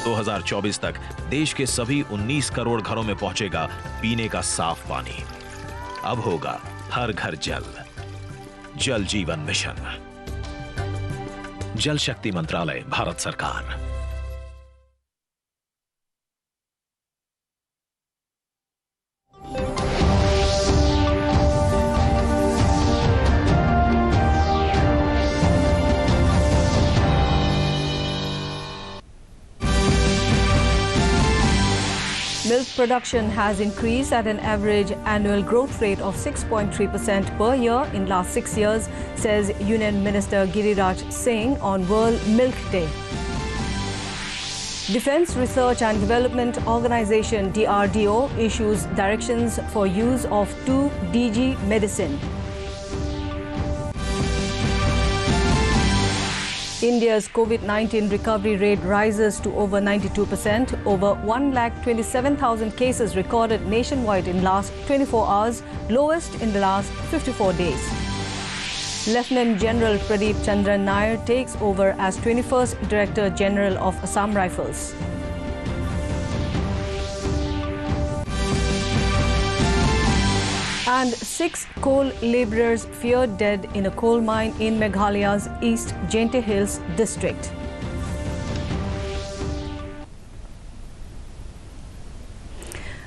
2024 तक देश के सभी 19 करोड़ घरों में पहुंचेगा पीने का साफ पानी। अब होगा हर घर जल। जल जीवन मिशन, जल शक्ति मंत्रालय, भारत सरकार। Milk production has increased at an average annual growth rate of 6.3% per year in last 6 years, says Union Minister Giriraj Singh on World Milk Day. Defence Research and Development Organisation DRDO issues directions for use of 2DG medicine. India's COVID-19 recovery rate rises to over 92%. Over 1,27,000 cases recorded nationwide in last 24 hours, lowest in the last 54 days. Lieutenant General Pradeep Chandran Nair takes over as 21st Director General of Assam Rifles. And 6 coal labourers feared dead in a coal mine in Meghalaya's East Jente Hills district.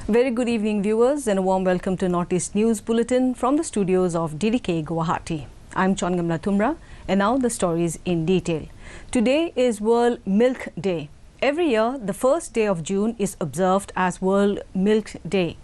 Very good evening, viewers, and a warm welcome to Northeast News Bulletin from the studios of DDK Guwahati. I'm Chongamla Tumra, and now the stories in detail. Today is World Milk Day. Every year, the first day of June is observed as World Milk Day.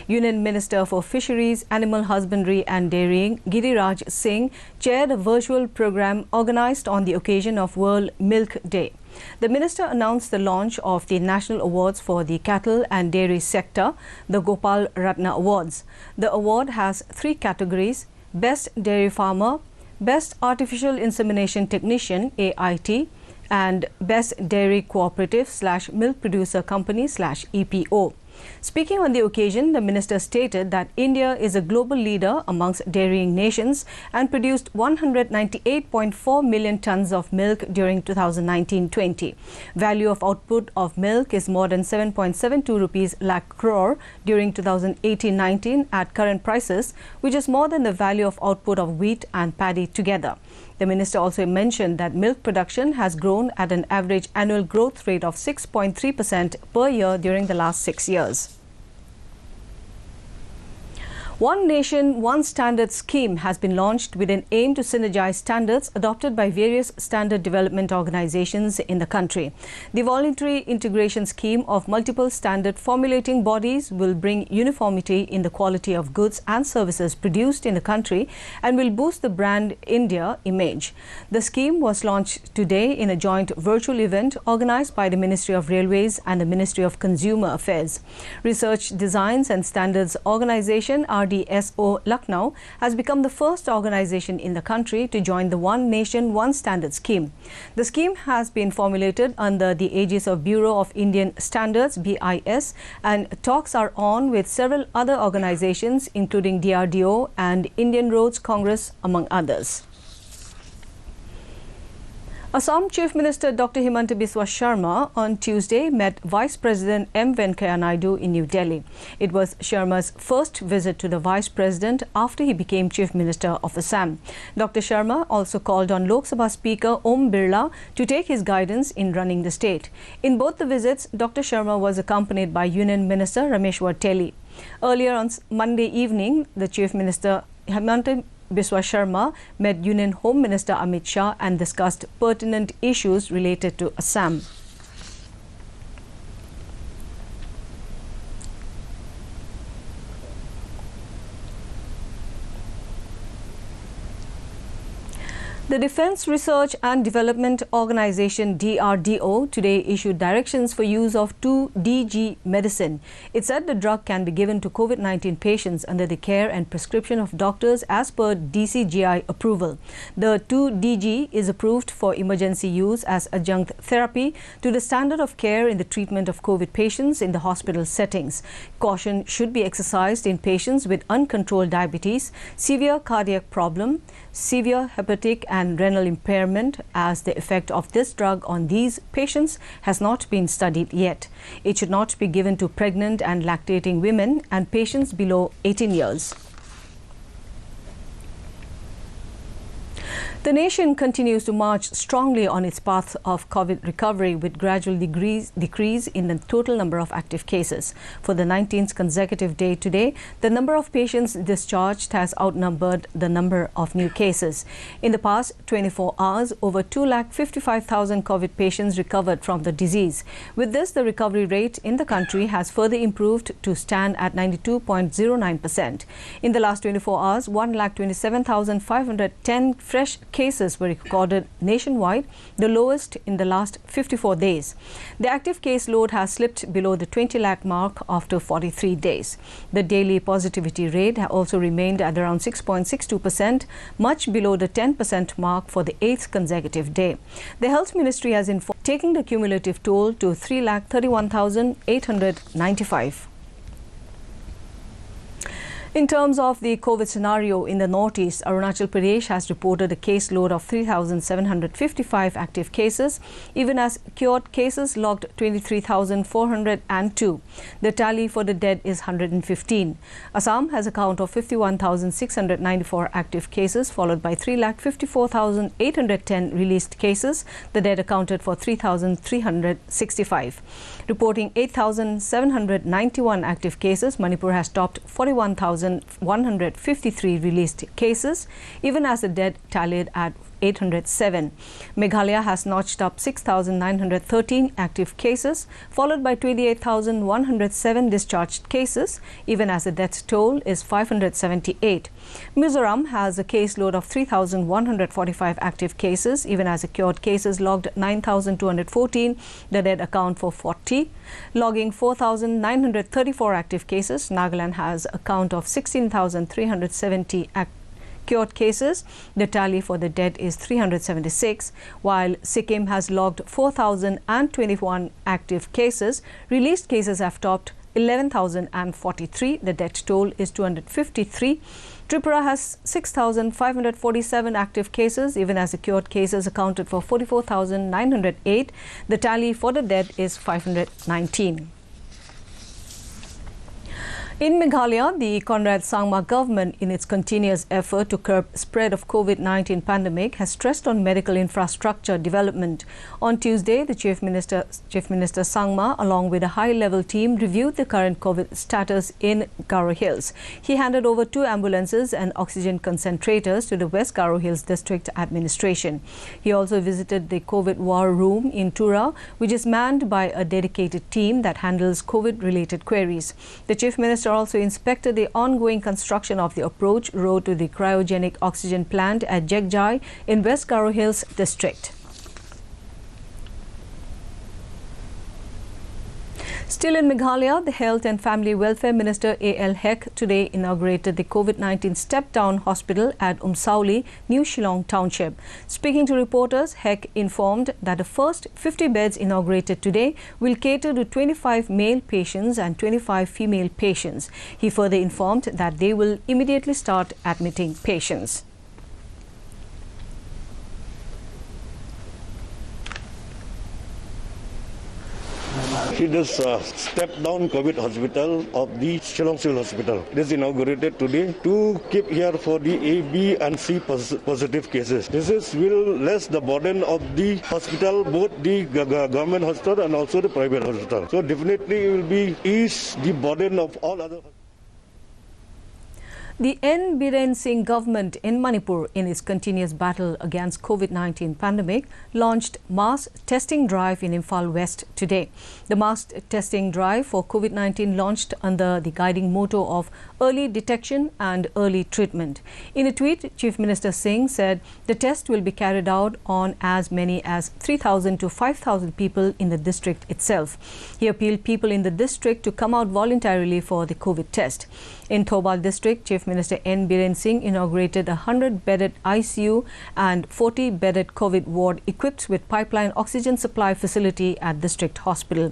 Union Minister for Fisheries, Animal Husbandry and Dairying, Giriraj Singh, chaired a virtual program organized on the occasion of World Milk Day. The minister announced the launch of the national awards for the cattle and dairy sector, the Gopal Ratna Awards. The award has 3 categories: Best Dairy Farmer, Best Artificial Insemination Technician (AIT), and Best Dairy Cooperative/Milk Producer Company (EPO). Speaking on the occasion, the minister stated that India is a global leader amongst dairying nations and produced 198.4 million tons of milk during 2019-20. Value of output of milk is more than 7.72 rupees lakh crore during 2018-19 at current prices, which is more than the value of output of wheat and paddy together. The minister also mentioned that milk production has grown at an average annual growth rate of 6.3% per year during the last 6 years. One Nation, One Standard scheme has been launched with an aim to synergize standards adopted by various standard development organizations in the country. The voluntary integration scheme of multiple standard formulating bodies will bring uniformity in the quality of goods and services produced in the country and will boost the brand India image. The scheme was launched today in a joint virtual event organized by the Ministry of Railways and the Ministry of Consumer Affairs. Research Designs and Standards Organization RDSO Lucknow has become the first organization in the country to join the One Nation, One Standard scheme. The scheme has been formulated under the aegis of Bureau of Indian Standards (BIS), and talks are on with several other organizations including DRDO and Indian Roads Congress, among others. Assam Chief Minister Dr. Himanta Biswa Sharma on Tuesday met Vice President M. Venkaiah Naidu in New Delhi. It was Sharma's first visit to the Vice President after he became Chief Minister of Assam. Dr. Sharma also called on Lok Sabha Speaker Om Birla to take his guidance in running the state. In both the visits, Dr. Sharma was accompanied by Union Minister Rameshwar Teli. Earlier on Monday evening, the Chief Minister Himanta Biswa Sharma met Union Home Minister Amit Shah and discussed pertinent issues related to Assam. The Defence Research and Development Organisation DRDO today issued directions for use of 2DG medicine. It said the drug can be given to COVID-19 patients under the care and prescription of doctors as per DCGI approval. The 2DG is approved for emergency use as adjunct therapy to the standard of care in the treatment of COVID patients in the hospital settings. Caution should be exercised in patients with uncontrolled diabetes, severe cardiac problem, severe hepatic and renal impairment, as the effect of this drug on these patients has not been studied yet. It should not be given to pregnant and lactating women and patients below 18 years. The nation continues to march strongly on its path of COVID recovery, with gradual decrease in the total number of active cases. For the 19th consecutive day today, the number of patients discharged has outnumbered the number of new cases. In the past 24 hours, over 2,55,000 COVID patients recovered from the disease. With this, the recovery rate in the country has further improved to stand at 92.09%. In the last 24 hours, 1,27,510 fresh cases were recorded nationwide, the lowest in the last 54 days. The active case load has slipped below the 20 lakh mark after 43 days. The daily positivity rate also remained at around 6.62%, much below the 10% mark for the 8th consecutive day. The Health Ministry has informed, taking the cumulative toll to 3,31,895. In terms of the COVID scenario in the northeast, Arunachal Pradesh has reported a caseload of 3,755 active cases, even as cured cases logged 23,402. The tally for the dead is 115. Assam has a count of 51,694 active cases, followed by 3,54,810 released cases. The dead accounted for 3,365. Reporting 8,791 active cases, Manipur has topped 41,153 released cases, even as the dead tallied at 807. Meghalaya has notched up 6,913 active cases, followed by 28,107 discharged cases, even as the death toll is 578. Mizoram has a caseload of 3,145 active cases, even as the cured cases logged 9,214. The dead account for 40, logging 4,934 active cases. Nagaland has a count of 16,370 cured cases. The tally for the dead is 376, while Sikkim has logged 4,021 active cases. Released cases have topped 11,043. The death toll is 253. Tripura has 6,547 active cases, even as the cured cases accounted for 44,908. The tally for the dead is 519. In Meghalaya, the Conrad Sangma government, in its continuous effort to curb spread of COVID-19 pandemic, has stressed on medical infrastructure development. On Tuesday, the Chief Minister Sangma, along with a high-level team, reviewed the current COVID status in Garo Hills. He handed over 2 ambulances and oxygen concentrators to the West Garo Hills District Administration. He also visited the COVID war room in Tura, which is manned by a dedicated team that handles COVID-related queries. The Chief Minister also inspected the ongoing construction of the approach road to the cryogenic oxygen plant at Jegjai in West Garo Hills District. Still in Meghalaya, the Health and Family Welfare Minister A.L. Hek today inaugurated the COVID-19 step-down hospital at Umsauli, New Shillong Township. Speaking to reporters, Hek informed that the first 50 beds inaugurated today will cater to 25 male patients and 25 female patients. He further informed that they will immediately start admitting patients. This step-down COVID hospital of the Shillong Civil Hospital. This is inaugurated today to keep here for the A, B and C positive cases. This will less the burden of the hospital, both the government hospital and also the private hospital. So definitely it will be ease the burden of all other hospitals. The N. Biren Singh government in Manipur, in its continuous battle against COVID-19 pandemic, launched mass testing drive in Imphal West today. The mass testing drive for COVID-19 launched under the guiding motto of early detection and early treatment. In a tweet, Chief Minister Singh said the test will be carried out on as many as 3,000 to 5,000 people in the district itself. He appealed people in the district to come out voluntarily for the COVID test. In Thobal district, Chief Minister N. Biren Singh inaugurated a 100-bedded ICU and 40-bedded COVID ward equipped with pipeline oxygen supply facility at district hospital.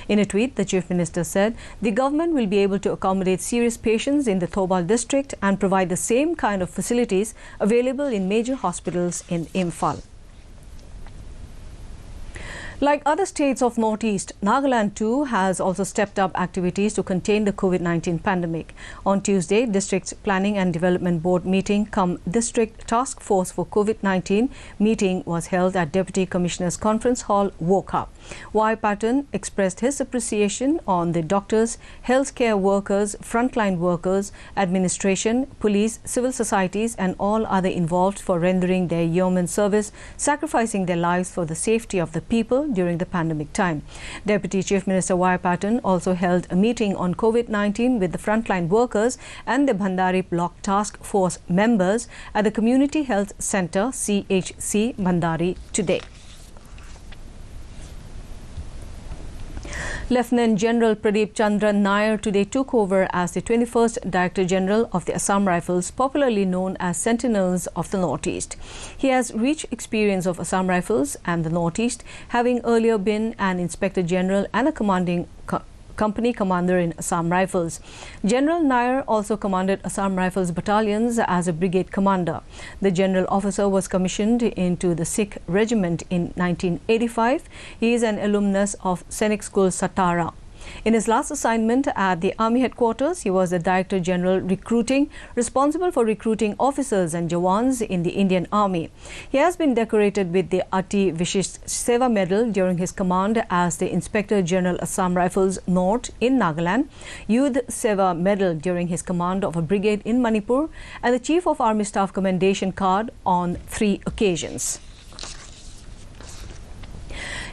In a tweet, the Chief Minister said the government will be able to accommodate serious patients in the Thobal district and provide the same kind of facilities available in major hospitals in Imphal. Like other states of Northeast, Nagaland too has also stepped up activities to contain the COVID-19 pandemic. On Tuesday, District Planning and Development Board meeting cum District Task Force for COVID-19 meeting was held at Deputy Commissioner's Conference Hall, Wokha. Y. Patton expressed his appreciation on the doctors, healthcare workers, frontline workers, administration, police, civil societies and all other involved for rendering their yeoman service, sacrificing their lives for the safety of the people during the pandemic time. Deputy Chief Minister Y. Patton also held a meeting on COVID-19 with the frontline workers and the Bhandari Block Task Force members at the Community Health Centre CHC Bhandari today. Lieutenant General Pradeep Chandran Nair today took over as the 21st Director General of the Assam Rifles, popularly known as Sentinels of the Northeast. He has rich experience of Assam Rifles and the Northeast, having earlier been an Inspector General and a commanding company commander in Assam Rifles. General Nair also commanded Assam Rifles battalions as a brigade commander. The general officer was commissioned into the Sikh Regiment in 1985. He is an alumnus of Sainik School Satara. In his last assignment at the Army Headquarters, he was the Director General Recruiting, responsible for recruiting officers and Jawans in the Indian Army. He has been decorated with the Ati Vishisht Seva Medal during his command as the Inspector General Assam Rifles North in Nagaland, Yudh Seva Medal during his command of a brigade in Manipur, and the Chief of Army Staff Commendation Card on 3 occasions.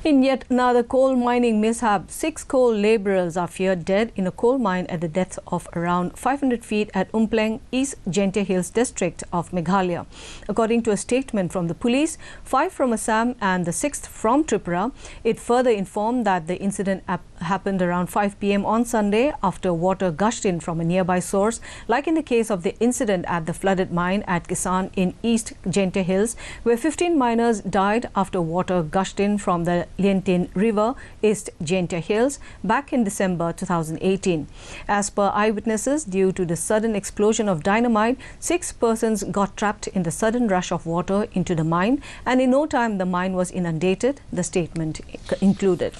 In yet another coal mining mishap, 6 coal labourers are feared dead in a coal mine at the depth of around 500 feet at Umpleng, East Jente Hills district of Meghalaya. According to a statement from the police, 5 from Assam and the 6th from Tripura, it further informed that the incident happened around 5 p.m. on Sunday after water gushed in from a nearby source, like in the case of the incident at the flooded mine at Kisan in East Jente Hills, where 15 miners died after water gushed in from the Lientin River, East Jente Hills, back in December 2018. As per eyewitnesses, due to the sudden explosion of dynamite, 6 persons got trapped in the sudden rush of water into the mine, and in no time the mine was inundated, the statement included.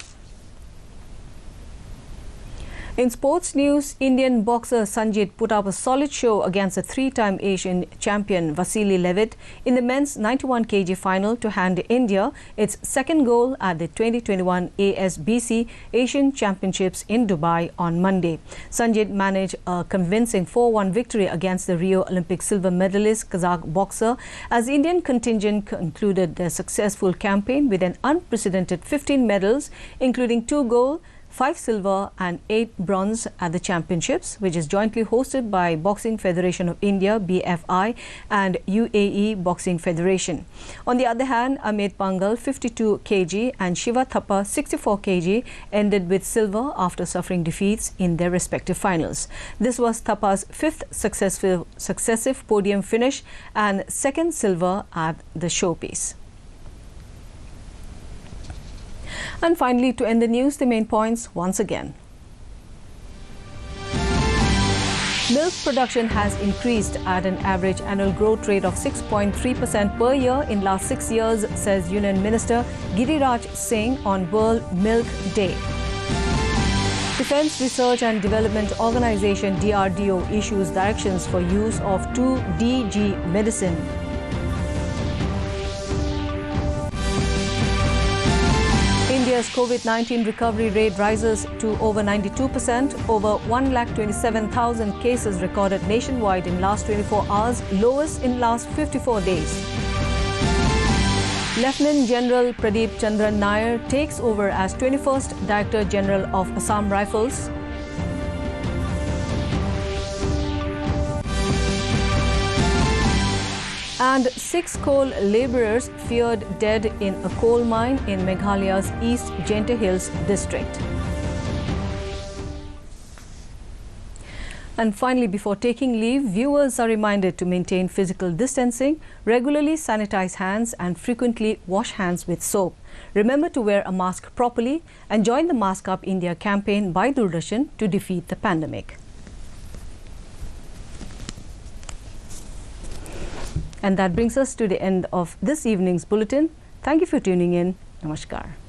In sports news, Indian boxer Sanjit put up a solid show against a 3-time Asian champion Vasily Levitt in the men's 91 kg final to hand India its second gold at the 2021 ASBC Asian Championships in Dubai on Monday. Sanjit managed a convincing 4-1 victory against the Rio Olympic silver medalist Kazakh boxer as the Indian contingent concluded their successful campaign with an unprecedented 15 medals, including 2 gold, 5 silver and 8 bronze at the championships, which is jointly hosted by Boxing Federation of India BFI and UAE Boxing Federation. On the other hand, Amit Pangal 52 kg and Shiva Thapa 64 kg ended with silver after suffering defeats in their respective finals. This was Thapa's 5th successive podium finish and 2nd silver at the showpiece. And finally, to end the news, the main points once again. Milk production has increased at an average annual growth rate of 6.3% per year in last 6 years, says Union Minister Giriraj Singh on World Milk Day. Defence Research and Development Organisation DRDO issues directions for use of 2DG medicine. India's COVID-19 recovery rate rises to over 92%. Over 1,27,000 cases recorded nationwide in last 24 hours, lowest in last 54 days. Lieutenant General Pradeep Chandran Nair takes over as 21st Director General of Assam Rifles. And 6 coal labourers feared dead in a coal mine in Meghalaya's East Jente Hills district. And finally, before taking leave, viewers are reminded to maintain physical distancing, regularly sanitize hands and frequently wash hands with soap. Remember to wear a mask properly and join the Mask Up India campaign by Doordarshan to defeat the pandemic. And that brings us to the end of this evening's bulletin. Thank you for tuning in. Namaskar.